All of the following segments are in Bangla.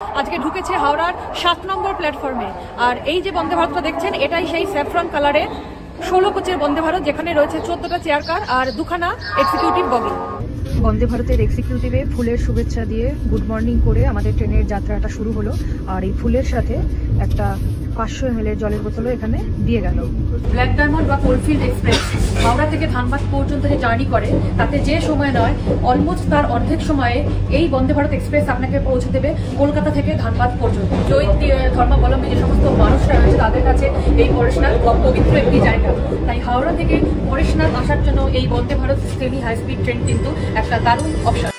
আজকে ঢুকেছে হাওড়ার 7 নম্বর প্ল্যাটফর্মে। আর এই যে বন্দে ভারতটা দেখছেন এটাই সেই স্যাফরন কালারের 16 কোচের বন্দে ভারত, যেখানে রয়েছে 14টা চেয়ার কার আর 2খানা এক্সিকিউটিভ বগি। বন্দে ভারতের এক্সিকিউটিভে ফুলের শুভেচ্ছা দিয়ে গুড মর্নিং করে আমাদের ট্রেনের যাত্রাটা শুরু হলো। আর এই ফুলের সাথে একটা 500 ml জলের বোতলও এখানে দিয়ে গেল। ব্ল্যাক ডায়মন্ড বা কোলফিল্ড এক্সপ্রেস হাওড়া থেকে ধানবাদ পর্যন্ত যে জার্নি করে তাতে যে সময় নয় অলমোস্ট তার অর্ধেক সময়ে এই বন্দে ভারত এক্সপ্রেস আপনাকে পৌঁছে দেবে কলকাতা থেকে ধানবাদ পর্যন্ত। জৈন ধর্মাবলম্বী যে সমস্ত মানুষরা রয়েছে তাদের কাছে এই পরেশনাথ পবিত্র একটি জায়গা। তাই হাওড়া থেকে পরেশনাথ আসার জন্য এই Vande Bharat semi high speed train কিন্তু একটা দারুণ অপশন।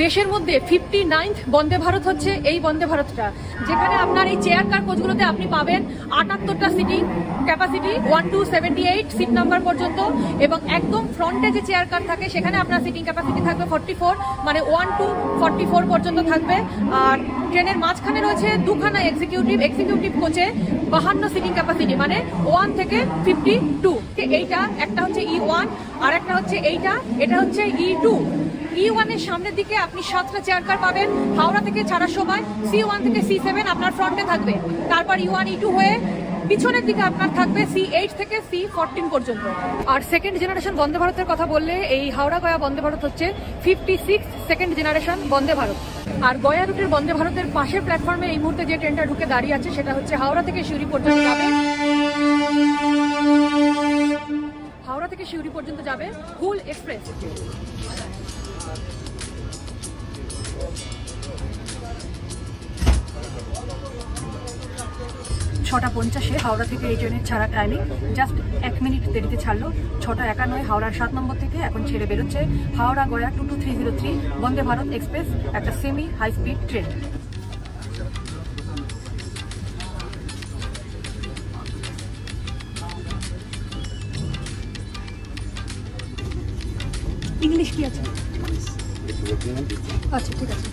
দেশের মধ্যে 59th বন্দে ভারত হচ্ছে এই বন্দে ভারতটা, যেখানে আপনার এই চেয়ার কার কোচগুলোতে আপনি পাবেন 78টা seating capacity 1 to 78 seat number পর্যন্ত, এবং একদম ফ্রন্টে যে চেয়ার কার থাকে সেখানে আপনার সিটিং ক্যাপাসিটি থাকবে 44, মানে 1 to 44 পর্যন্ত থাকবে। আর ট্রেনের মাঝখানে রয়েছে 2খানা এক্সিকিউটিভ কোচে 52 সিটিং ক্যাপাসিটি, মানে 1 থেকে 52। এইটা একটা হচ্ছে E1 আর একটা হচ্ছে এটা হচ্ছে E2। E1 এর সামনের দিকে আপনি 7টা চেয়ার কার পাবেন। হাওড়া থেকে ছাড়ার সময় C1 থেকে C7 আপনার ফ্রন্টে থাকবে, তারপর E1 E2 হয়ে পিছনের দিকে আপনার থাকবে C8 থেকে C14 পর্যন্ত। আর সেকেন্ড জেনারেশন বন্দে ভারতের কথা বললে এই হাওড়া গয়া বন্দে ভারত হচ্ছে 56 সেকেন্ড জেনারেশন বন্দে ভারত। আর গয়া রুটের বন্দে ভারতের পাশের প্ল্যাটফর্মে এই মুহূর্তে যে ট্রেনটা ঢুকে দাঁড়িয়ে আছে সেটা হচ্ছে হাওড়া থেকে সিউড়ি পর্যন্ত যাবে। হাওড়া থেকে সিউড়ি পর্যন্ত যাবে হুল এক্সপ্রেস। 6:50 হাওড়া থেকে এই ট্রেনের ছাড়া টাইমিং, জাস্ট 1 মিনিট দেরিতে ছাড়লো। 6:51 হাওড়ার 7 নম্বর থেকে এখন ছেড়ে বেরোচ্ছে হাওড়া গয়া 22303 বন্দে ভারত এক্সপ্রেস, একটা semi high speed train. English কি আছে? আচ্ছা ঠিক আছে।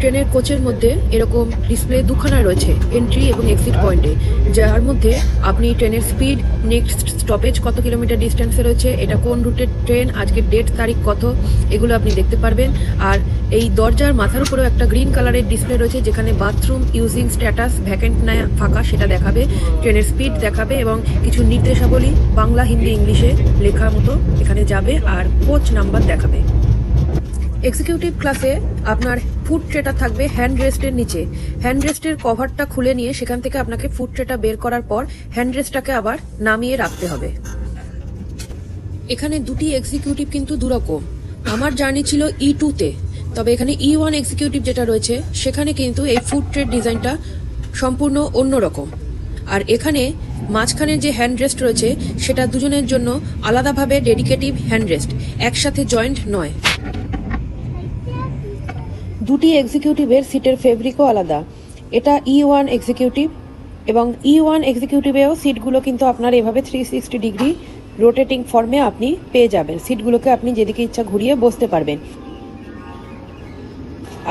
ট্রেনের কোচের মধ্যে এরকম ডিসপ্লে 2খানা রয়েছে এন্ট্রি এবং এক্সিট পয়েন্টে, যার মধ্যে আপনি ট্রেনের স্পিড, নেক্সট স্টপেজ কত কিলোমিটার ডিস্টেন্সে রয়েছে, এটা কোন রুটের ট্রেন, আজকের ডেট তারিখ কত, এগুলো আপনি দেখতে পারবেন। আর এই দরজার মাথার উপরেও একটা গ্রিন কালারের ডিসপ্লে রয়েছে যেখানে বাথরুম ইউজিং স্ট্যাটাস, ভ্যাকেন্ট না ফাঁকা সেটা দেখাবে, ট্রেনের স্পিড দেখাবে এবং কিছু নির্দেশাবলী বাংলা, হিন্দি, ইংলিশে লেখা মতো এখানে যাবে, আর কোচ নাম্বার দেখাবে। এক্সিকিউটিভ ক্লাসে আপনার ফুড ট্রেটা থাকবে হ্যান্ড রেস্টের নিচে। হ্যান্ড রেস্টের কভারটা খুলে নিয়ে সেখান থেকে আপনাকে ফুড ট্রেটা বের করার পর হ্যান্ড রেস্টটাকে আবার নামিয়ে রাখতে হবে। এখানে দুটি এক্সিকিউটিভ কিন্তু দুরকম। আমার জার্নি ছিল E2-তে, তবে এখানে E1 এক্সিকিউটিভ যেটা রয়েছে সেখানে কিন্তু এই ফুড ট্রের ডিজাইনটা সম্পূর্ণ অন্যরকম। আর এখানে মাঝখানের যে হ্যান্ড রেস্ট রয়েছে সেটা দুজনের জন্য আলাদাভাবে ডেডিকেটিভ হ্যান্ড রেস্ট, একসাথে জয়েন্ট নয়। দুটি এক্সিকিউটিভের সিটের ফেব্রিকও আলাদা। এটা E1 এক্সিকিউটিভ, এবং E1 এক্সিকিউটিভেও সিটগুলো কিন্তু আপনার এভাবে 360 ডিগ্রি রোটেটিং ফর্মে আপনি পেয়ে যাবেন। সিটগুলোকে আপনি যেদিকে ইচ্ছা ঘুরিয়ে বসতে পারবেন।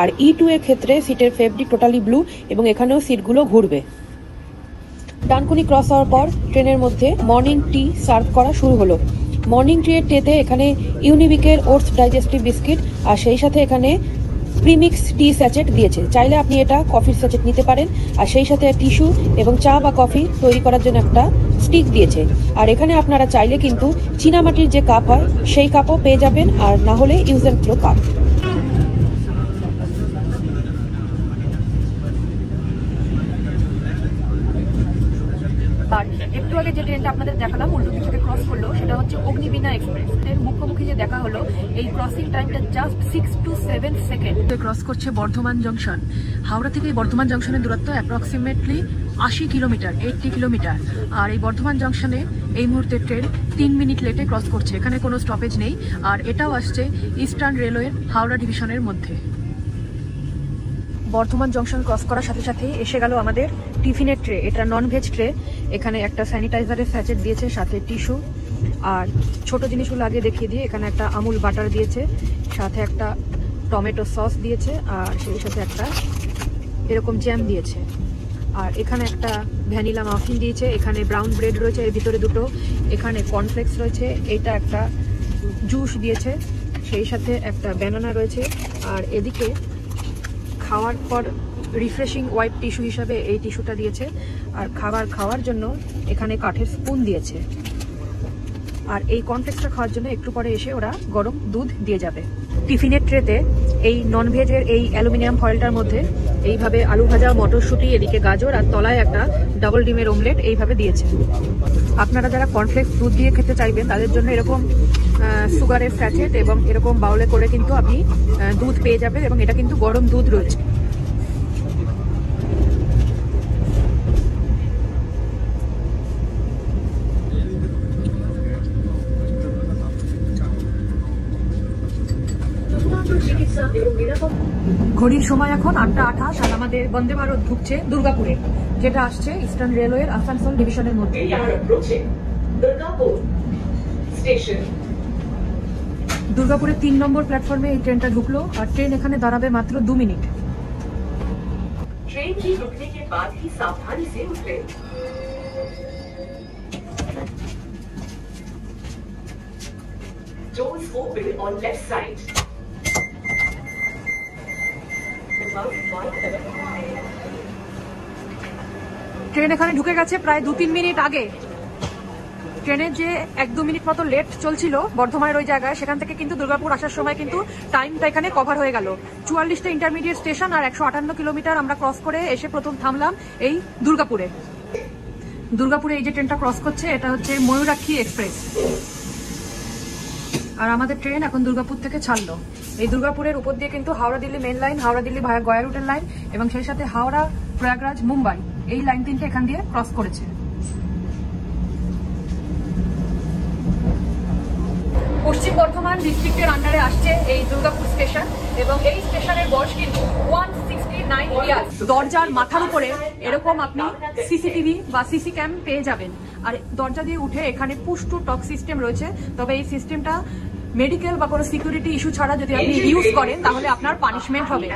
আর E2 এর ক্ষেত্রে সিটের ফেব্রিক টোটালি ব্লু এবং এখানেও সিটগুলো ঘুরবে। ডানকুনি ক্রস হওয়ার পর ট্রেনের মধ্যে মর্নিং টি সার্ভ করা শুরু হলো। মর্নিং টি এর টেতে এখানে ইউনিবিকের ওটস ডাইজেস্টিভ বিস্কিট আর সেই সাথে এখানে প্রিমিক্স টি স্যাচেট দিয়েছে। চাইলে আপনি এটা কফির স্যাচেট নিতে পারেন, আর সেই সাথে টিস্যু এবং চা বা কফি তৈরি করার জন্য একটা স্টিক দিয়েছে। আর এখানে আপনারা চাইলে কিন্তু চীনামাটির যে কাপ হয় সেই কাপও পেয়ে যাবেন, আর না হলে ইউজ অ্যান্ড থ্রো কাপ। আর একটু আগে যে ট্রেনটা আপনাদের দেখালাম উল্টো দিক থেকে ক্রস করলো, সেটা হচ্ছে অগ্নিবীণা এক্সপ্রেস। এর মুখোমুখি যে দেখা হলো, এই ক্রসিং টাইমটা জাস্ট 6 to 7 সেকেন্ড। ক্রস করছে বর্ধমান জংশন। হাওড়া থেকে বর্ধমান জংশনের দূরত্ব অ্যাপ্রক্সিমেটলি 80 কিলোমিটার, 80 কিলোমিটার। আর এই বর্ধমান জংশনে এই মুহূর্তে ট্রেন 3 মিনিট লেটে ক্রস করছে। এখানে কোনো স্টপেজ নেই। আর এটাও আসছে ইস্টার্ন রেলওয়ের হাওড়া ডিভিশনের মধ্যে। বর্ধমান জংশন ক্রস করার সাথে সাথে এসে গেল আমাদের টিফিনের ট্রে। এটা নন ভেজ ট্রে। এখানে একটা স্যানিটাইজারের স্যাচেট দিয়েছে, সাথে টিস্যু। আর ছোট জিনিসগুলো আগে দেখিয়ে দিয়ে, এখানে একটা আমুল বাটার দিয়েছে, সাথে একটা টমেটো সস দিয়েছে, আর সেই সাথে একটা এরকম জ্যাম দিয়েছে। আর এখানে একটা ভ্যানিলা মাফিন দিয়েছে। এখানে ব্রাউন ব্রেড রয়েছে, এর ভিতরে দুটো। এখানে কর্নফ্লেক্স রয়েছে। এটা একটা জুস দিয়েছে, সেই সাথে একটা ব্যানানা রয়েছে। আর এদিকে খাওয়ার পর রিফ্রেশিং ওয়াইপ টিস্যু হিসাবে এই টিস্যুটা দিয়েছে। আর খাওয়ার জন্য এখানে কাঠের স্পুন দিয়েছে। আর এই কর্নফ্লেক্সটা খাওয়ার জন্য একটু পরে এসে ওরা গরম দুধ দিয়ে যাবে। টিফিনের ট্রেতে এই ননভেজের এই অ্যালুমিনিয়াম ফয়েলটার মধ্যে এইভাবে আলু ভাজা, মটরশুঁটি, এদিকে গাজর, আর তলায় একটা ডাবল ডিমের অমলেট এইভাবে দিয়েছে। আপনারা যারা কর্নফ্লেক্স দুধ দিয়ে খেতে চাইবেন তাদের জন্য এরকম সুগারের স্যাচেট এবং এরকম বাউলে করে কিন্তু আপনি দুধ পেয়ে যাবেন, এবং এটা কিন্তু গরম দুধ রয়েছে। ঘড়ির সময় এখন 8:28 আর আমাদের বন্দে ভারত ঢুকছে দুর্গাপুরে, যেটা আসছে ইস্টার্ন রেলওয়ের আসানসোল ডিভিশনের মধ্যে। দুর্গাপুরের 3 নম্বর প্ল্যাটফর্মে এই ট্রেনটা ঢুকলো। আর ট্রেন এখানে দাঁড়াবে মাত্র 2 মিনিট। ट्रेन की रुकने के बाद ही सावधानी से उतरे। Doors open on left side. Train এখানে ঢুকে গেছে প্রায় 2-3 মিনিট আগে। ট্রেনের যে 1-2 মিনিট মতো লেট চলছিল বর্ধমানের ওই জায়গায়, সেখান থেকে কিন্তু দুর্গাপুর আসার সময় কিন্তু টাইমটা এখানে কভার হয়ে গেল। 44টা ইন্টারমিডিয়েট স্টেশন আর 158 কিলোমিটার আমরা ক্রস করে এসে প্রথম থামলাম এই দুর্গাপুরে। দুর্গাপুরে এই যে ট্রেনটা ক্রস করছে, এটা হচ্ছে ময়ূরাক্ষী এক্সপ্রেস। আর আমাদের ট্রেন এখন দুর্গাপুর থেকে ছাড়লো। এই দুর্গাপুরের উপর দিয়ে কিন্তু হাওড়া দিল্লি মেন লাইন, হাওড়া দিল্লি ভায়া গয়া রুটের লাইন, এবং সেই সাথে হাওড়া, প্রয়াগরাজ, মুম্বাই, এই লাইন 3টে এখান দিয়ে ক্রস করেছে। পশ্চিম বর্ধমান ডিস্ট্রিক্টের আন্ডারে আসছে এই দুর্গাপুর স্টেশন, এবং এই স্টেশনের বয়স কিন্তু 169 ইয়ার্স। দরজার মাথার উপরে এরকম আপনি সিসিটিভি বা সিসি ক্যাম পেয়ে যাবেন। আর দরজা দিয়ে উঠে এখানে পুশ টু টক সিস্টেম রয়েছে। তবে এই সিস্টেমটা মেডিকেল বা কোনো সিকিউরিটি ইস্যু ছাড়া যদি আপনি ইউজ করেন তাহলে আপনার পানিশমেন্ট হবে।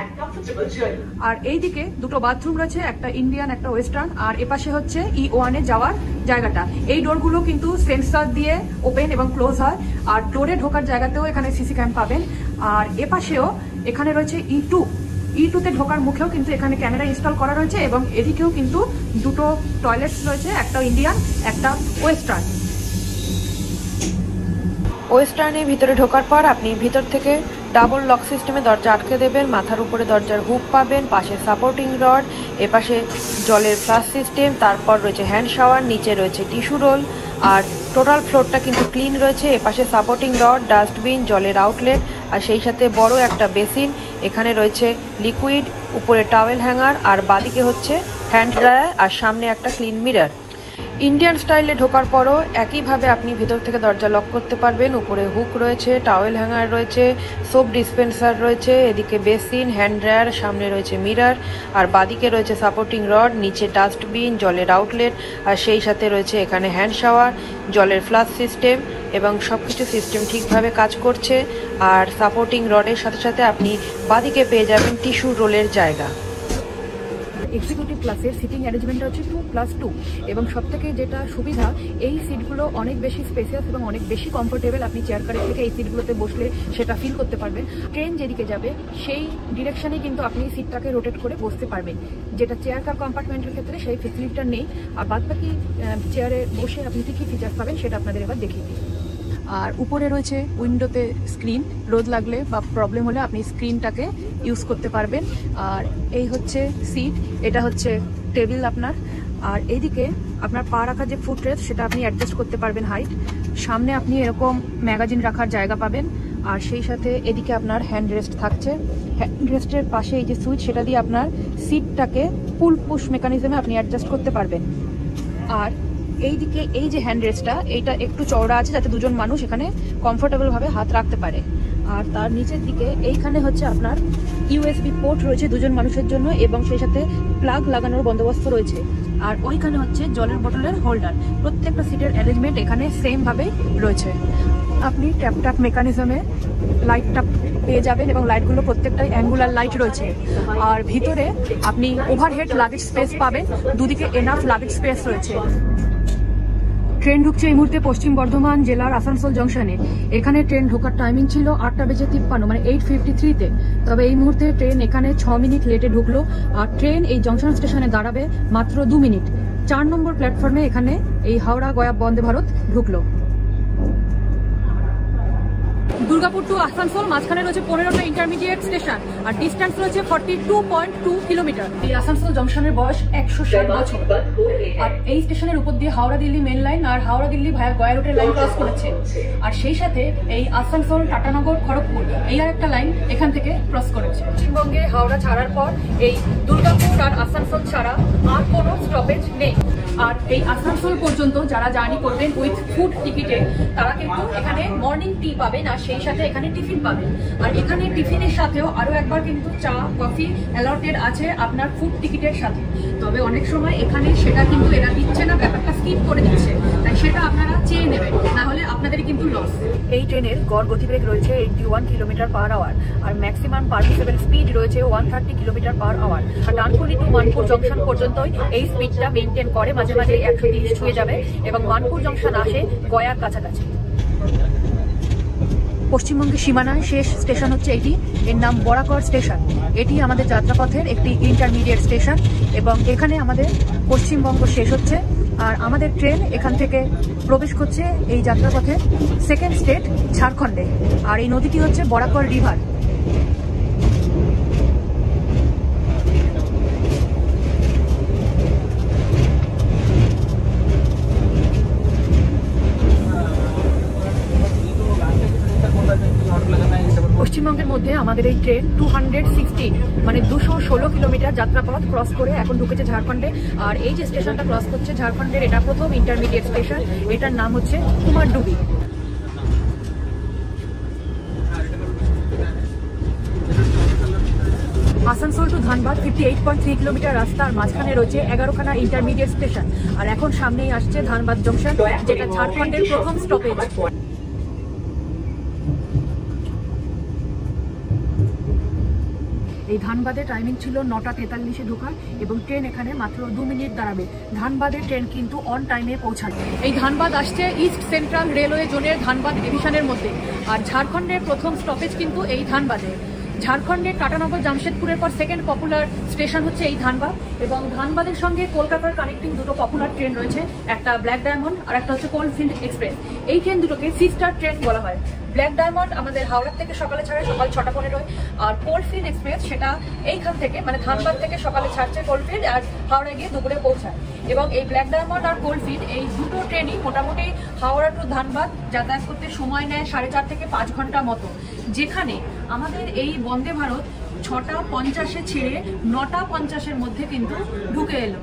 আর এইদিকে দুটো বাথরুম রয়েছে, একটা ইন্ডিয়ান, একটা ওয়েস্টার্ন। আর এপাশে হচ্ছে E1 এ যাওয়ার জায়গাটা। এই ডোরগুলো কিন্তু সেন্সর দিয়ে ওপেন এবং ক্লোজ হয়। আর ডোরে ঢোকার জায়গাতেও এখানে সিসি ক্যাম পাবেন। আর এপাশেও এখানে রয়েছে E2 তে ঢোকার মুখেও কিন্তু এখানে ক্যামেরা ইনস্টল করা রয়েছে, এবং এদিকেও কিন্তু দুটো টয়লেটস রয়েছে, একটা ইন্ডিয়ান, একটা ওয়েস্টার্ন। ওয়েস্টার্নে ভিতরে ঢোকার পর আপনি ভিতর থেকে ডাবল লক সিস্টেমে দরজা আটকে দেবেন। মাথার উপরে দরজার হুক পাবেন, পাশে সাপোর্টিং রড, এপাশে জলের ফ্লাশ সিস্টেম, তারপর রয়েছে হ্যান্ড শাওয়ার, নিচে রয়েছে টিস্যু রোল। আর টোটাল ফ্লোরটা কিন্তু ক্লিন রয়েছে। এপাশে সাপোর্টিং রড, ডাস্টবিন, জলের আউটলেট, আর সেই সাথে বড় একটা বেসিন। এখানে রয়েছে লিকুইড, উপরে টাওয়েল হ্যাঙ্গার, আর বাদিকে হচ্ছে হ্যান্ড ড্রায়ার, আর সামনে একটা ক্লিন মিরর। ইন্ডিয়ান স্টাইলে ঢোকার পরও একইভাবে আপনি ভেতর থেকে দরজা লক করতে পারবেন। উপরে হুক রয়েছে, টাওয়েল হ্যাঙ্গার রয়েছে, সোপ ডিসপেন্সার রয়েছে, এদিকে বেসিন, হ্যান্ড ড্রায়ার, সামনে রয়েছে মিরর, আর বাদিকে রয়েছে সাপোর্টিং রড, নিচে ডাস্টবিন, জলের আউটলেট, আর সেই সাথে রয়েছে এখানে হ্যান্ড শাওয়ার, জলের ফ্লাশ সিস্টেম, এবং সবকিছু সিস্টেম ঠিকভাবে কাজ করছে। আর সাপোর্টিং রডের সাথে সাথে আপনি বাদিকে পেয়ে যাবেন টিস্যু রোলের জায়গা। এক্সিকিউটিভ ক্লাসের সিটিং অ্যারেঞ্জমেন্টটা হচ্ছে 2+2, এবং সবথেকে যেটা সুবিধা, এই সিটগুলো অনেক বেশি স্পেসিয়াস এবং অনেক বেশি কমফোর্টেবল। আপনি চেয়ার কারের থেকে এই সিটগুলোতে বসলে সেটা ফিল করতে পারবেন। ট্রেন যেদিকে যাবে সেই ডিরেকশনে কিন্তু আপনি সিটটাকে রোটেট করে বসতে পারবেন, যেটা চেয়ার কার কম্পার্টমেন্টের ক্ষেত্রে সেই ফেসিলিটিটা নেই। আর বাদবাকি চেয়ারে বসে আপনি কী কী ফিচার্স পাবেন সেটা আপনাদের এবার দেখিয়ে দিই। আর উপরে রয়েছে উইন্ডোতে স্ক্রিন, রোদ লাগলে বা প্রবলেম হলে আপনি স্ক্রিনটাকে ইউজ করতে পারবেন। আর এই হচ্ছে সিট, এটা হচ্ছে টেবিল আপনার। আর এইদিকে আপনার পা রাখার যে ফুট রেস্ট সেটা আপনি অ্যাডজাস্ট করতে পারবেন হাইট। সামনে আপনি এরকম ম্যাগাজিন রাখার জায়গা পাবেন, আর সেই সাথে এদিকে আপনার হ্যান্ড রেস্ট থাকছে। হ্যান্ড রেস্টের পাশে এই যে সুইচ, সেটা দিয়ে আপনার সিটটাকে পুল পুশ মেকানিজমে আপনি অ্যাডজাস্ট করতে পারবেন। আর এইদিকে এই যে হ্যান্ড রেস্টটা, এইটা একটু চওড়া আছে যাতে দুজন মানুষ এখানে কমফোর্টেবলভাবে হাত রাখতে পারে। আর তার নিচের দিকে এইখানে হচ্ছে আপনার ইউএসবি পোর্ট রয়েছে দুজন মানুষের জন্য, এবং সেই সাথে প্লাগ লাগানোর বন্দোবস্ত রয়েছে। আর ওইখানে হচ্ছে জলের বোতলের হোল্ডার। প্রত্যেকটা সিটের অ্যারেঞ্জমেন্ট এখানে সেমভাবেই রয়েছে। আপনি ট্যাপ ট্যাপ মেকানিজমে লাইটটা পেয়ে যাবেন, এবং লাইটগুলো প্রত্যেকটাই অ্যাঙ্গুলার লাইট রয়েছে। আর ভিতরে আপনি ওভারহেড লাগেজ স্পেস পাবেন, দুদিকে এনাফ লাগেজ স্পেস রয়েছে। ট্রেন ঢুকছে এই মুহূর্তে পশ্চিম বর্ধমান জেলার আসানসোল জংশনে। এখানে ট্রেন ঢোকার টাইমিং ছিল 8:53, মানে 8:53-তে। তবে এই মুহূর্তে ট্রেন এখানে 6 মিনিট লেটে ঢুকলো। আর ট্রেন এই জংশন স্টেশনে দাঁড়াবে মাত্র 2 মিনিট। 4 নম্বর প্ল্যাটফর্মে এখানে এই হাওড়া গয়া বন্দে ভারত ঢুকলো। দুর্গাপুর টু আসানসোল মাঝখানে রয়েছে 15টা ইন্টারমিডিয়েট স্টেশন, আর ডিস্টেন্স রয়েছে 42.2 কিলোমিটার। এই আসানসোল জংশনের বয়স 160 বছর। আর এই স্টেশনের উপর দিয়ে হাওড়া দিল্লি মেন লাইন আর হাওড়া দিল্লি ভায়া গয়া রুটের লাইন ক্রস করেছে। আর সেই সাথে এই আসানসোল টাটানগর খড়গপুর এই আর একটা লাইন এখান থেকে ক্রস করেছে। পশ্চিমবঙ্গে হাওড়া ছাড়ার পর এই দুর্গাপুর আর আসানসোল ছাড়া আর কোনো স্টপেজ নেই। আর এই আসানসোল পর্যন্ত যারা জার্নি করবেন উইথ ফুড টিকিটে, তারা কিন্তু এখানে মর্নিং টি পাবেন, আর সেই সাথে এখানে টিফিন পাবেন। আর এখানে টিফিনের সাথেও আরো একবার কিন্তু চা কফি অ্যালটেড আছে আপনার ফুড টিকিটের সাথে। তবে অনেক সময় এখানে সেটা কিন্তু এরা দিচ্ছে না, ব্যাপারটা স্কিপ করে দিচ্ছে, তাই সেটা আপনারা চেয়ে নেবেন, না হলে আপনাদেরই কিন্তু লস। এই ট্রেনের গড় গতিবেগ রয়েছে 81 কিলোমিটার/আওয়ার, আর ম্যাক্সিমাম পারমিসেবল স্পিড রয়েছে 130 কিলোমিটার/আওয়ার। আর ডানকুনি টু মানপুর জংশন পর্যন্তই এই স্পিডটা মেনটেন করে, মাঝে মাঝে 130 ছুঁয়ে যাবে, এবং মানপুর জংশন আসে গয়ার কাছাকাছি। পশ্চিমবঙ্গের সীমানায় শেষ স্টেশন হচ্ছে এটি, এর নাম বরাকর স্টেশন। এটি আমাদের যাত্রাপথের একটি ইন্টারমিডিয়েট স্টেশন, এবং এখানে আমাদের পশ্চিমবঙ্গ শেষ হচ্ছে। আর আমাদের ট্রেন এখান থেকে প্রবেশ করছে এই যাত্রাপথের সেকেন্ড স্টেট ঝাড়খণ্ডে। আর এই নদীটি হচ্ছে বরাকর রিভার। পশ্চিমবঙ্গের মধ্যে আমাদের এই ট্রেন 216 মানে 216 কিলোমিটার যাত্রাপথ ক্রস করে এখন ঢুকেছে ঝাড়খণ্ডে। আর এই যে স্টেশনটা ক্রস করছে ঝাড়খণ্ডের, এটা প্রথম ইন্টারমিডিয়েট স্টেশন, এটার নাম হচ্ছে কুমারডুবি। আসানসোল টু ধানবাদ 58.3 কিলোমিটার রাস্তা, আর মাঝখানে রয়েছে 11খানা ইন্টারমিডিয়েট স্টেশন। আর এখন সামনেই আসছে ধানবাদ জংশন, যেটা ঝাড়খণ্ডের প্রথম স্টপেজ। এই ধানবাদের টাইমিং ছিল 9:43-এ ঢোকার, এবং ট্রেন এখানে মাত্র 2 মিনিট দাঁড়াবে। ধানবাদের ট্রেন কিন্তু অন টাইমে পৌঁছাবে। এই ধানবাদ আসছে ইস্ট সেন্ট্রাল রেলওয়ে জোনের ধানবাদ ডিভিশনের মধ্যে। আর ঝাড়খণ্ডের প্রথম স্টপেজ কিন্তু এই ধানবাদে। ঝাড়খণ্ডের টাটানগর জামশেদপুরের পর সেকেন্ড পপুলার স্টেশন হচ্ছে এই ধানবাদ, এবং ধানবাদের সঙ্গে কলকাতার কানেক্টিং দুটো পপুলার ট্রেন রয়েছে, একটা ব্ল্যাক ডায়মন্ড আর একটা হচ্ছে কোলফিল্ড এক্সপ্রেস। এই ট্রেন দুটোকে সিস্টার ট্রেন বলা হয়। ব্ল্যাক ডায়মন্ড আমাদের হাওড়া থেকে সকালে ছাড়ে সকাল 6:15, আর কোলফিল্ড এক্সপ্রেস সেটা এইখান থেকে মানে ধানবাদ থেকে সকালে ছাড়ছে কোলফিল্ড, আর হাওড়া গিয়ে দুপুরে পৌঁছায়। এবং এই ব্ল্যাক ডায়মন্ড আর কোলফিল্ড এই দুটো ট্রেনই মোটামুটি হাওড়া টু ধানবাদ যাতায়াত করতে সময় নেয় 4.5 থেকে 5 ঘন্টা মতো, যেখানে আমাদের এই বন্দে ভারত 6:50-এ ছেড়ে 9:50-এর মধ্যে কিন্তু ঢুকে এলো।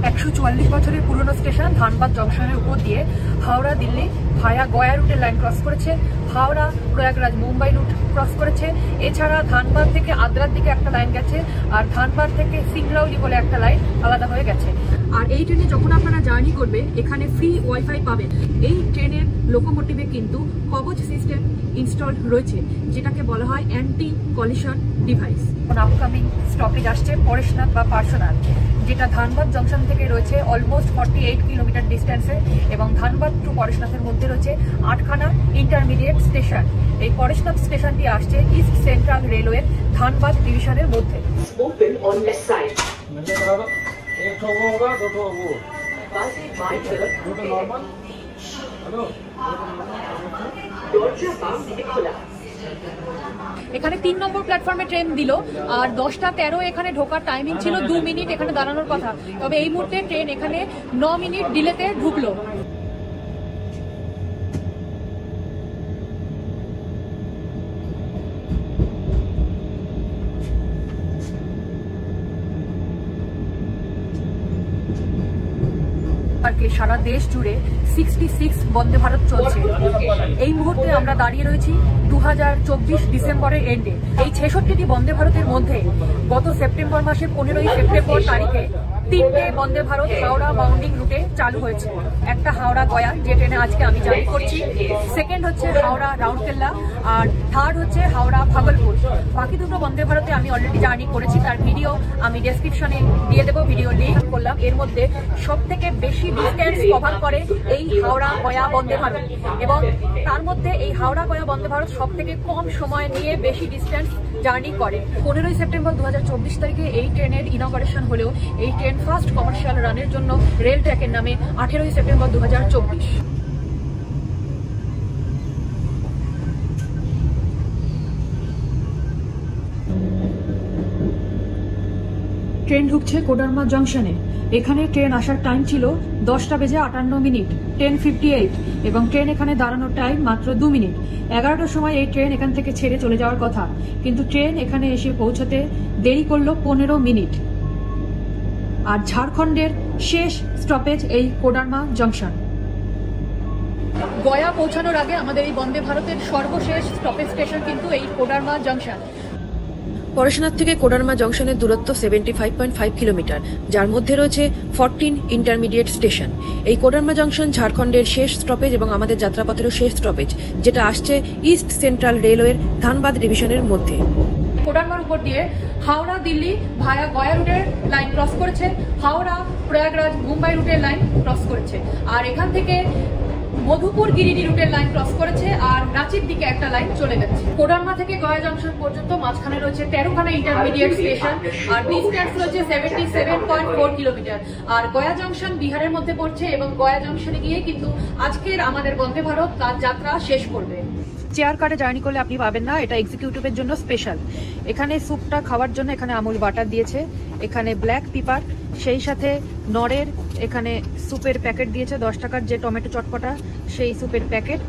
144 বছরের পুরনো স্টেশন ধানবাদ জংশনের উপর দিয়ে হাওড়া দিল্লি ভায়া গয়া রুটের লাইন ক্রস করেছে, হাওড়া প্রয়াগরাজ মুম্বাই রুট ক্রস করেছে। এছাড়া ধানবাদ থেকে আদ্রার দিকে একটা লাইন গেছে, আর ধানবাদ থেকে সিংরাউলি বলে একটা লাইন আলাদা হয়ে গেছে। আর এই ট্রেনে যখন আপনারা জার্নি করবে এখানে ফ্রি ওয়াইফাই পাবেন। এই ট্রেনের লোকোমোটিভে কিন্তু কবচ সিস্টেম ইনস্টলড রয়েছে, যেটাকে বলা হয় anti collision device. Upcoming stoppage আসছে পরেশনাথ বা পার্শ্বনাথ, যেটা ধানবাদ জংশন থেকে রয়েছে অলমোস্ট 48 কিলোমিটার ডিস্টেন্সে, এবং ধানবাদ টু পরেশনাথের মধ্যে রয়েছে 8খানা ইন্টারমিডিয়েট স্টেশন। এই পরেশনাথ স্টেশনটি আসছে ইস্ট সেন্ট্রাল রেলওয়ের ধানবাদ ডিভিশনের মধ্যে। Open on left side. দরজা বাম দিকে খোলা। এখানে 3 নম্বর প্ল্যাটফর্মে ট্রেন দিল, আর 10:13 এখানে ঢোকার টাইমিং ছিল, 2 মিনিট এখানে দাঁড়ানোর কথা। তবে এই মুহূর্তে ট্রেন এখানে 9 মিনিট ডিলেতে ঢুকলো। সারা দেশ জুড়ে 66 বন্দে ভারত চলছে। এই মুহূর্তে আমরা দাঁড়িয়ে রয়েছি 2024 ডিসেম্বরের এন্ডে। এই 66টি বন্দে ভারতের মধ্যে গত সেপ্টেম্বর মাসে 15ই সেপ্টেম্বর তারিখে 3টে বন্দে ভারত হাওড়া বাউন্ডিং রুটে চালু হয়েছে। একটা হাওড়া গয়া, যে ট্রেনে আজকে আমি জার্নি করছি, সেকেন্ড হচ্ছে হাওড়া রাউরকেল্লা, আর থার্ড হচ্ছে হাওড়া ভাগলপুর। বাকি দুটো বন্দে ভারতে আমি অলরেডি জার্নি করেছি, তার ভিডিও আমি ডেসক্রিপশনে দিয়ে দেবো, ভিডিও লিঙ্ক করলাম। এর মধ্যে সব থেকে বেশি ডিস্টেন্স কভার করে এই হাওড়া গয়া বন্দে ভারত, এবং তার মধ্যে এই হাওড়া গয়া বন্দে ভারত সব থেকে কম সময় নিয়ে বেশি ডিস্টেন্স জার্নি করে। 15ই সেপ্টেম্বর 2024 তারিখে এই ট্রেনের ইনগরেশন হলেও এই ট্রেন ফার্স্ট কমার্শিয়াল রানের জন্য রেল ট্র্যাকের নামে 18ই সেপ্টেম্বর 2024। ট্রেন ঢুকছে কোডারমা জংশনে। এখানে ট্রেন আসার টাইম ছিল 10:58 10:58, এবং ট্রেন এখানে দাঁড়ানোর টাইম মাত্র 2 মিনিট। 11টার সময় এই ট্রেন এখান থেকে ছেড়ে চলে যাওয়ার কথা, কিন্তু ট্রেন এখানে এসে পৌঁছতে দেরি করলো 15 মিনিট। আর ঝাড়খণ্ডের শেষ স্টপেজ এই কোডারমা জংশন। গয়া পৌঁছানোর আগে আমাদের এই বন্দে ভারতের সর্বশেষ স্টপেজ স্টেশন কিন্তু এই কোডারমা জংশন। পরেশনাথ থেকে কোডারমা জংশনের দূরত্ব 75.5 কিলোমিটার, যার মধ্যে রয়েছে 14 ইন্টারমিডিয়েট স্টেশন। এই কোডারমা জংশন ঝাড়খণ্ডের শেষ স্টপেজ এবং আমাদের যাত্রাপথেরও শেষ স্টপেজ, যেটা আসছে ইস্ট সেন্ট্রাল রেলওয়ের ধানবাদ ডিভিশনের মধ্যে। কোডারমার উপর দিয়ে হাওড়া দিল্লি ভায়া গয়া রুটের লাইন ক্রস করেছে, হাওড়া প্রয়াগরাজ মুম্বাই রুটের লাইন ক্রস করেছে, আর এখান থেকে মধুপুর গিরিডি রুটের লাইন ক্রস করেছে, আর রাঁচির দিকে একটা লাইন চলে গেছে। কোডারমা থেকে গয়া জংশন পর্যন্ত মাঝখানে রয়েছে 13খানা ইন্টারমিডিয়েট স্টেশন, আর ডিস্টেন্স রয়েছে 77.4 কিলোমিটার। আর গয়া জংশন বিহারের মধ্যে পড়ছে, এবং গয়া জংশনে গিয়ে কিন্তু আজকের আমাদের বন্দে ভারত তার যাত্রা শেষ করবে। চেয়ার কারে জার্নি করলে আপনি পাবেন না, এটা এক্সিকিউটিভের জন্য স্পেশাল। এখানে স্যুপটা খাওয়ার জন্য এখানে আমুল বাটার দিয়েছে, এখানে ব্ল্যাক পেপার, সেই সাথে নরের এখানে স্যুপের প্যাকেট দিয়েছে 10 টাকার, যে টমেটো চটপটা সেই স্যুপের প্যাকেট।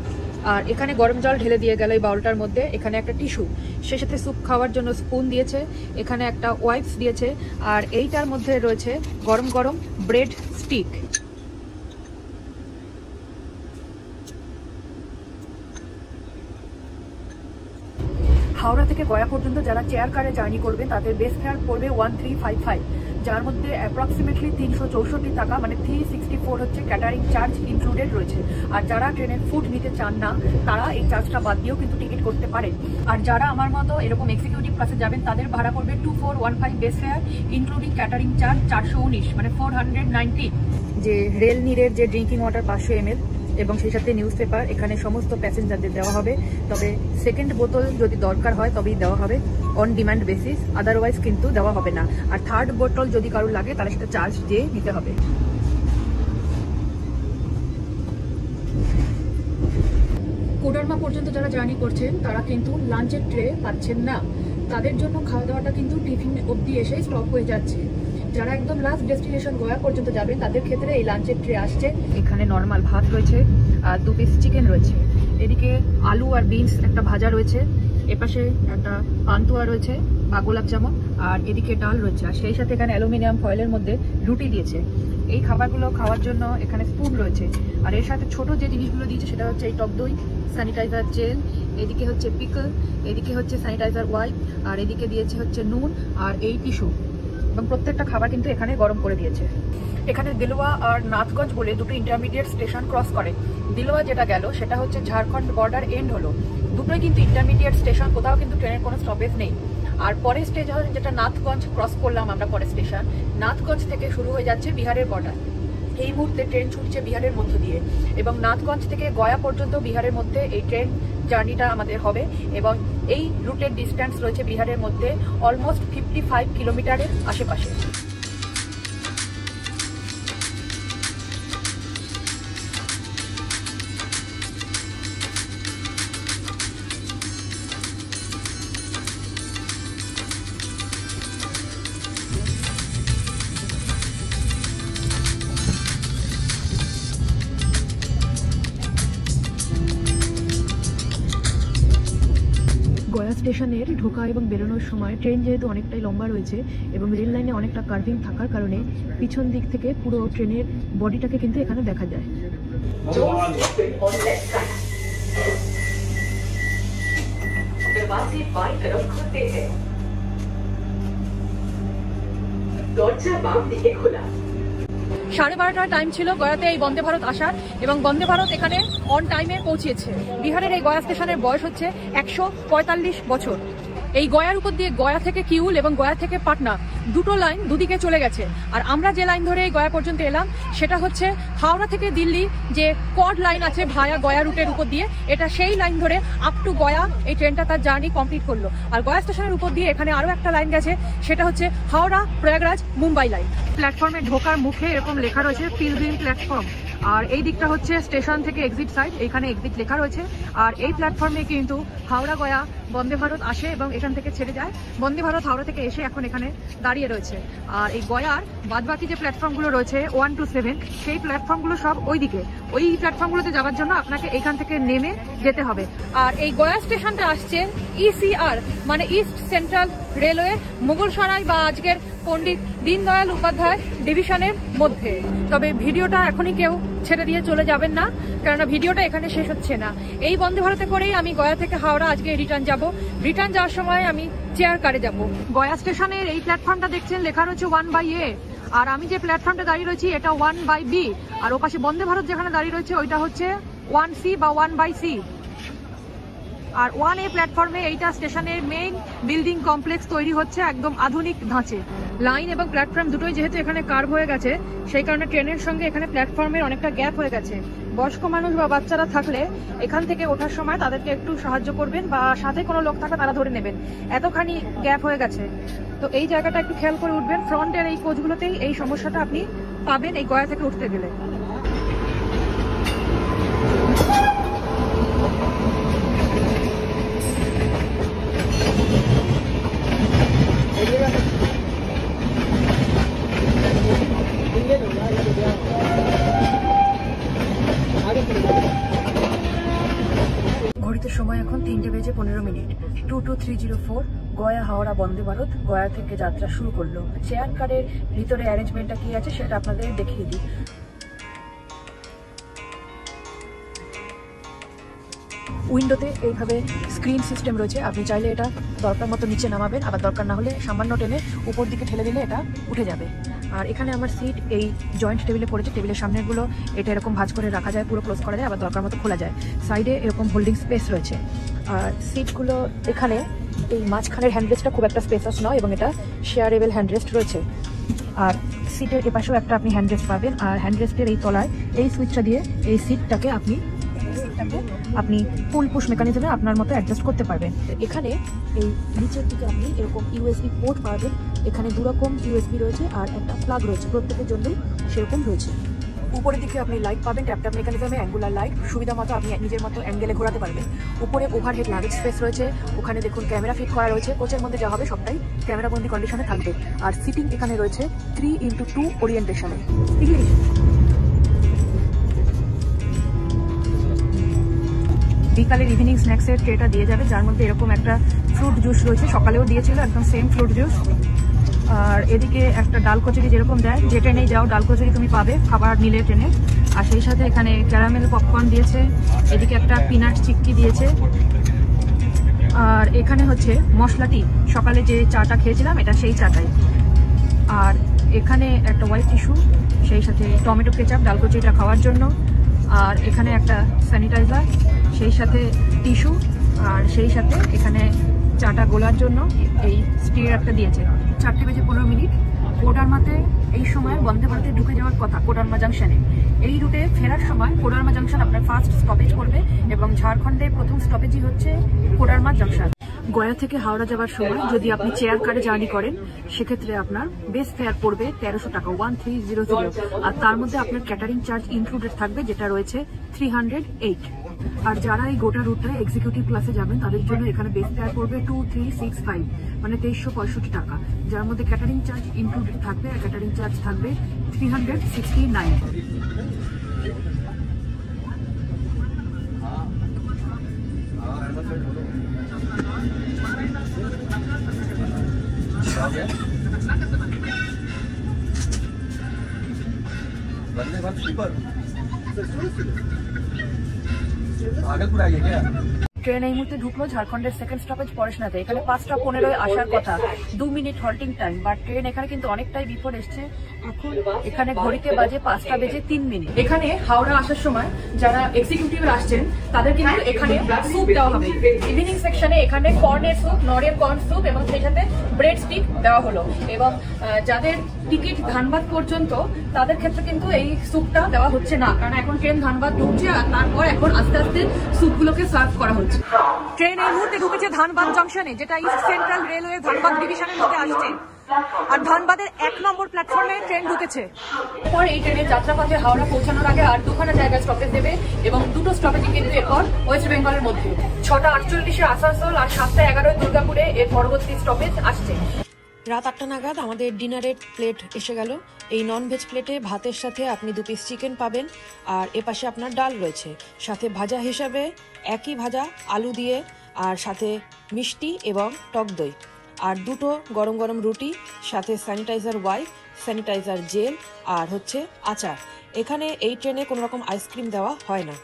আর এখানে গরম জল ঢেলে দিয়ে গেল এই বাউলটার মধ্যে, এখানে একটা টিস্যু, সেই সাথে স্যুপ খাওয়ার জন্য স্পুন দিয়েছে, এখানে একটা ওয়াইপস দিয়েছে, আর এইটার মধ্যে রয়েছে গরম গরম ব্রেড স্টিক। হাওড়া থেকে গয়া পর্যন্ত যারা চেয়ার কারে জার্নি করবেন তাদের বেস ফেয়ার পড়বে 1355, যার মধ্যে অ্যাপ্রক্সিমেটলি 364 টাকা, মানে 364 হচ্ছে ক্যাটারিং চার্জ ইনক্লুডেড রয়েছে। আর যারা ট্রেনের ফুড নিতে চান না তারা এই চার্জটা বাদ দিয়েও কিন্তু টিকিট করতে পারেন। আর যারা আমার মতো এরকম এক্সিকিউটিভ ক্লাসে যাবেন তাদের ভাড়া পড়বে 2415 base fair including catering charge 419, মানে 490। যে রেল নিরের যে ড্রিঙ্কিং ওয়াটার 500 ml এবং সেই সাথে নিউজ পেপার এখানে সমস্ত প্যাসেঞ্জারদের দেওয়া হবে, তবে সেকেন্ড বোতল যদি দরকার হয় তবেই দেওয়া হবে অন ডিমান্ড বেসিস, আদারওয়াইজ কিন্তু দেওয়া হবে না। আর থার্ড বোতল যদি কারোর লাগে তাহলে সেটা চার্জ দিয়ে নিতে হবে। কোডারমা পর্যন্ত যারা জার্নি করছেন তারা কিন্তু লাঞ্চের ট্রে পাচ্ছেন না, তাদের জন্য খাওয়া দাওয়াটা কিন্তু টিফিন অবধি এসে স্টপ হয়ে যাচ্ছে। যারা একদম লাস্ট ডেস্টিনেশন গয়া পর্যন্ত যাবেন তাদের ক্ষেত্রে এই লাঞ্চের ট্রে আসছে। এখানে নর্মাল ভাত রয়েছে আর 2 পিস চিকেন রয়েছে, এদিকে আলু আর বিনস একটা ভাজা রয়েছে, এপাশে একটা পান্তুয়া রয়েছে বা গোলাপ জামুন, আর এদিকে ডাল রয়েছে, আর সেই সাথে এখানে অ্যালুমিনিয়াম ফয়েলের মধ্যে রুটি দিয়েছে। এই খাবারগুলো খাওয়ার জন্য এখানে স্পুন রয়েছে, আর এর সাথে ছোট যে জিনিসগুলো দিয়েছে সেটা হচ্ছে এই টক দই, স্যানিটাইজার জেল, এদিকে হচ্ছে পিকল, এদিকে হচ্ছে স্যানিটাইজার ওয়াইপ, আর এদিকে দিয়েছে হচ্ছে নুন আর এই টিস্যু, এবং প্রত্যেকটা খাবার কিন্তু এখানে গরম করে দিয়েছে। এখানে দিলওয়া আর নাথগঞ্জ বলে দুটো ইন্টারমিডিয়েট স্টেশন ক্রস করে। দিলওয়া যেটা গেল সেটা হচ্ছে ঝাড়খণ্ড বর্ডার এন্ড হলো, দুটোই কিন্তু ইন্টারমিডিয়েট স্টেশন, কোথাও কিন্তু ট্রেনের কোনো স্টপেজ নেই। আর পরের স্টেজ হল যেটা নাথগঞ্জ ক্রস করলাম আমরা, পরের স্টেশন নাথগঞ্জ থেকে শুরু হয়ে যাচ্ছে বিহারের বর্ডার। এই মুহূর্তে ট্রেন ছুটছে বিহারের মধ্য দিয়ে, এবং নাথগঞ্জ থেকে গয়া পর্যন্ত বিহারের মধ্যে এই ট্রেন জার্নিটা আমাদের হবে, এবং এই রুটের ডিস্টেন্স রয়েছে বিহারের মধ্যে অলমোস্ট 55 কিলোমিটারের আশেপাশে। স্টেশনের ঢোকা এবং বেরোনোর সময় ট্রেন যেহেতু অনেকটাই লম্বা রয়েছে এবং রেল লাইনে অনেকটা কার্ভিং থাকার কারণে পিছন দিক থেকে পুরো ট্রেনের বডিটাকে কিন্তু এখানে দেখা যায়। Doors open on left side. दरवाजे बाईं तरफ खुलते हैं। दरजा बाम दिके खुला। 12:30 টাইম ছিল গয়াতে এই বন্দে ভারত আসার, এবং বন্দে ভারত এখানে অন টাইমে পৌঁছেছে। বিহারের এই গয়া স্টেশনের বয়স হচ্ছে 145 বছর। এই গয়ার উপর দিয়ে গয়া থেকে কিউল এবং গয়া থেকে পাটনা দুটো লাইন দুদিকে চলে গেছে। আর আমরা যে লাইন ধরে এই গয়া পর্যন্ত এলাম সেটা হচ্ছে হাওড়া থেকে দিল্লি যে কড লাইন আছে ভায়া গয়া রুটের উপর দিয়ে, এটা সেই লাইন ধরে আপ টু গয়া এই ট্রেনটা তার জার্নি কমপ্লিট করলো। আর গয়া স্টেশনের উপর দিয়ে এখানে আরো একটা লাইন গেছে, সেটা হচ্ছে হাওড়া প্রয়াগরাজ মুম্বাই লাইন। প্ল্যাটফর্মে ঢোকার মুখে এরকম লেখা রয়েছে পিলগ্রিম প্ল্যাটফর্ম, আর এই দিকটা হচ্ছে স্টেশন থেকে এক্সিট সাইড, এখানে এক্সিট লেখা রয়েছে। আর এই প্ল্যাটফর্মে কিন্তু হাওড়া গয়া বন্দে ভারত আসে এবং এখান থেকে ছেড়ে যায়। বন্দে ভারত হাওড়া থেকে এসে এখন এখানে দাঁড়িয়ে রয়েছে। আর এই গয়ার বাদবাকি যে প্ল্যাটফর্মগুলো রয়েছে 1 to 7, সেই প্ল্যাটফর্মগুলো সব ওই দিকে। ওই প্ল্যাটফর্মগুলোতে যাওয়ার জন্য আপনাকে এখান থেকে নেমে যেতে হবে। আর এই গয়া স্টেশনটা আসছে ECR মানে ইস্ট সেন্ট্রাল রেলওয়ে মুঘলসরাই বা আজকের পণ্ডিত দীনদয়াল উপাধ্যায় ডিভিশনের মধ্যে। তবে ভিডিওটা এখনই কেউ ছেড়ে দিয়ে চলে যাবেন না, কেননা ভিডিওটা এখানে শেষ হচ্ছে না। এই বন্দে ভারতে করেই আমি গয়া থেকে হাওড়া আজকে রিটার্ন যাব। রিটার্ন যাওয়ার সময় আমি চেয়ার কারে যাব। গয়া স্টেশনের এই প্ল্যাটফর্মটা দেখছেন লেখা রয়েছে 1/A, আর আমি যে প্ল্যাটফর্মটা দাঁড়িয়ে রয়েছি এটা 1/B, আর ওপাশে বন্দে ভারত যেখানে দাঁড়িয়ে রয়েছে ওইটা হচ্ছে 1C বা 1/C। আর 1A প্ল্যাটফর্মে এইটা স্টেশনের মেইন বিল্ডিং কমপ্লেক্স তৈরি হচ্ছে একদম আধুনিক ধাঁচে। লাইন এবং প্ল্যাটফর্ম দুটোই যেহেতু এখানে কার্ভ হয়ে গেছে, সেই কারণে ট্রেনের সঙ্গে এখানে প্ল্যাটফর্মের অনেকটা গ্যাপ হয়ে গেছে। বয়স্ক মানুষ বা বাচ্চারা থাকলে এখান থেকে ওঠার সময় তাদেরকে একটু সাহায্য করবেন, বা সাথে কোনো লোক থাকলে তারা ধরে নেবেন, এতখানি গ্যাপ হয়ে গেছে। তো এই জায়গাটা একটু খেয়াল করে উঠবেন। ফ্রন্টের এই কোচগুলোতেই এই সমস্যাটা আপনি পাবেন এই গয়া থেকে উঠতে গেলে। ঘড়িতে সময় এখন 3:15। 22304 গয়া হাওড়া বন্দে ভারত গয়া থেকে যাত্রা শুরু করলো। চেয়ার কারের ভিতরে অ্যারেঞ্জমেন্টটা কি আছে সেটা আপনাদের দেখিয়ে দিই। উইন্ডোতে এইভাবে স্ক্রিন সিস্টেম রয়েছে, আপনি চাইলে এটা দরকার মতো নিচে নামাবেন, আবার দরকার না হলে সামান্য টেনে উপর দিকে ঠেলে দিলে এটা উঠে যাবে। আর এখানে আমার সিট এই জয়েন্ট টেবিলে পড়েছে, টেবিলের সামনেগুলো এটা এরকম ভাঁজ করে রাখা যায়, পুরো ক্লোজ করা যায়, আবার দরকার মতো খোলা যায়। সাইডে এরকম হোল্ডিং স্পেস রয়েছে। আর সিটগুলো এখানে এই মাঝখানের হ্যান্ডরেস্টটা খুব একটা স্পেসাস নয় এবং এটা শেয়ারেবল হ্যান্ডরেস্ট রয়েছে। আর সিটের এপাশেও একটা আপনি হ্যান্ডরেস্ট পাবেন, আর হ্যান্ডরেস্টের এই তলায় এই সুইচটা দিয়ে এই সিটটাকে আপনি ফুল পুশ মেকানিজমে আপনার মতো অ্যাডজাস্ট করতে পারবেন। এখানে এই নিচের দিকে আপনি এরকম ইউএসবি পোর্ট পাবেন। এখানে দুরকম ইউএসবি রয়েছে আর একটা প্লাগ রয়েছে, প্রত্যেকের জন্যই সেরকম রয়েছে। উপরের দিকে আপনি লাইট পাবেন, ট্যাপ মেকানিজমে অ্যাঙ্গুলার লাইট, সুবিধা মতো আপনি নিজের মতো অ্যাঙ্গেলে ঘোরাতে পারবেন। উপরে ওভারহেড লাগেজ স্পেস রয়েছে, ওখানে দেখুন ক্যামেরা ফিট করা রয়েছে। কোচের মধ্যে যা হবে সবটাই ক্যামেরাবন্দি কন্ডিশনে থাকবে। আর সিটিং এখানে রয়েছে 3x2 ওরিয়েন্টেশনে। বিকালের ইভিনিং স্ন্যাক্সের ট্রেটা দিয়ে যাবে, যার মধ্যে এরকম একটা ফ্রুট জুস রয়েছে, সকালেও দিয়েছিল একদম সেম ফ্রুট জুস। আর এদিকে একটা ডাল কচুরি যেরকম দেয়, যে ট্রেনেই যাও ডাল কচুরি তুমি পাবে খাবার নিলে ট্রেনে। আর সেই সাথে এখানে ক্যারামেল পপকর্ন দিয়েছে, এদিকে একটা পিনাট চিক্কি দিয়েছে। আর এখানে হচ্ছে মশলা টি, সকালে যে চাটা খেয়েছিলাম এটা সেই চাটাই। আর এখানে একটা হোয়াইট টিস্যু, সেই সাথে টমেটো কেচাপ ডাল কচুরিটা খাওয়ার জন্য। আর এখানে একটা স্যানিটাইজার, সেই সাথে টিস্যু, আর সেই সাথে এখানে চাটা গোলার জন্য এই স্টিয়ার একটা দিয়েছে। 4:15। কোডারমাতে এই সময় বন্দে ভারতে ঢুকে যাওয়ার কথা কোডারমা জাংশনে। এই রুটে ফেরার সময় কোডারমা জাংশন আপনার ফার্স্ট স্টপেজ করবে এবং ঝাড়খণ্ডে প্রথম স্টপেজই হচ্ছে কোডারমা জাংশন। গয়া থেকে হাওড়া যাওয়ার সময় যদি আপনি চেয়ার কারে জার্নি করেন সেক্ষেত্রে আপনার বেস ফেয়ার পড়বে 1300 টাকা, 1300। আর তার মধ্যে আপনার ক্যাটারিং চার্জ ইনক্লুডেড থাকবে, যেটা রয়েছে 308। আর যারা এই গোটা রুটটায় এক্সিকিউটিভ ক্লাসে যাবেন তাদের জন্য এখানে বেস ফেয়ার পড়বে 2365, মানে 2365 টাকা, যার মধ্যে ক্যাটারিং চার্জ ইনক্লুডেড থাকবে। আর ক্যাটারিং চার্জ থাকবে 369। वंदे भारत स्लीपर भागलपुर आई है क्या? ট্রেন এই মুহূর্তে ঢুকলো ঝাড়খণ্ডের সেকেন্ড স্টপেজ পরেশনাথে। এখানে 5:15 আসার কথা, 2 minute halting time, but train এখানে কিন্তু অনেকটাই বিফোর এসছে। এখন এখানে ঘড়িতে বাজে 5:03। এখানে হাওড়া আসার সময় যারা এক্সিকিউটিভ আসছেন তাদের কিন্তু এখানে স্যুপ দেওয়া হবে। ইভিনিং সেকশনে এখানে কর্নের স্যুপ, নড়ের কর্ন স্যুপ এবং সেই সাথে ব্রেড স্টিক দেওয়া হলো। এবং যাদের টিকিট ধানবাদ পর্যন্ত তাদের ক্ষেত্রে কিন্তু এই স্যুপটা দেওয়া হচ্ছে না, কারণ এখন ট্রেন ধানবাদ ঢুকছে আর তারপর এখন আস্তে আস্তে স্যুপগুলোকে সার্ভ করা হচ্ছে। ট্রেন এই মুহূর্তে ঢুকেছে ধানবাদ জংশনে, যেটা ইস্ট সেন্ট্রাল রেলওয়ে ধানবাদ ডিভিশনের মধ্যে আসছে। আর ধানবাদের 1 নম্বর প্ল্যাটফর্মে ট্রেন ঢুকেছে। এরপর এই ট্রেনের যাত্রাপথে হাওড়া পৌঁছানোর আগে আর 2খানা জায়গায় স্টপেজ দেবে এবং 2টো স্টপেজই কিন্তু এরপর ওয়েস্ট বেঙ্গলের মধ্যে। 6:48 আসানসোল আর 7:11 দুর্গাপুরে এর পরবর্তী স্টপেজ আসছে। রাত 8টা নাগাদ আমাদের ডিনারের প্লেট এসে গেল। এই নন ভেজ প্লেটে ভাতের সাথে আপনি 2 পিস চিকেন পাবেন আর এপাশে আপনার ডাল রয়েছে, সাথে ভাজা হিসাবে একই ভাজা আলু দিয়ে, আর সাথে মিষ্টি এবং টক দই, আর 2টো গরম গরম রুটি, সাথে স্যানিটাইজার ওয়াইপ, স্যানিটাইজার জেল আর হচ্ছে আচার। এখানে এই ট্রেনে কোনো রকম আইসক্রিম দেওয়া হয় না।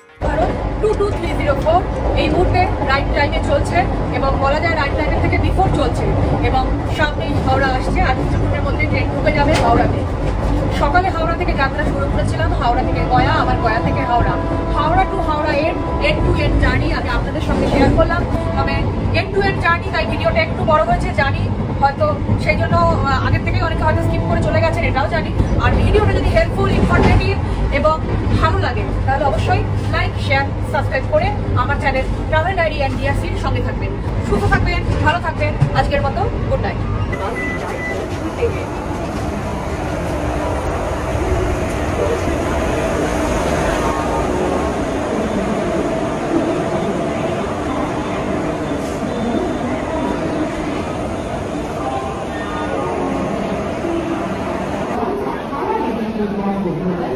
22304 এই মুহূর্তে রাইট টাইমে চলছে এবং বলা যায় রাইট টাইমের থেকে বিফোর চলছে এবং সামনেই হাওড়া আসছে। আর কিছুক্ষণের মধ্যে ট্রেন ঢুকে যাবে হাওড়াতে। সকালে হাওড়া থেকে যাত্রা শুরু করেছিলাম, হাওড়া থেকে গয়া, আবার গয়া থেকে Howrah, Howrah to Howrah end to end journey আমি আপনাদের সঙ্গে শেয়ার করলাম। তবে এন্ড টু এন্ড জার্নি, তাই ভিডিওটা একটু বড় হয়েছে জানি, হয়তো সেই জন্য আগের থেকে অনেকে হয়তো স্কিপ করে চলে গেছেন, এটাও জানি। আর ভিডিওটা যদি হেল্পফুল, ইনফরমেটিভ এবং ভালো লাগে তাহলে অবশ্যই লাইক, শেয়ার, সাবস্ক্রাইব করে আমার চ্যানেল ট্রাভেল ডায়েরি অ্যান্ড ডিআরসির সঙ্গে থাকবেন। সুস্থ থাকবেন, ভালো থাকবেন। আজকের মতো গুড নাইট। Thank you.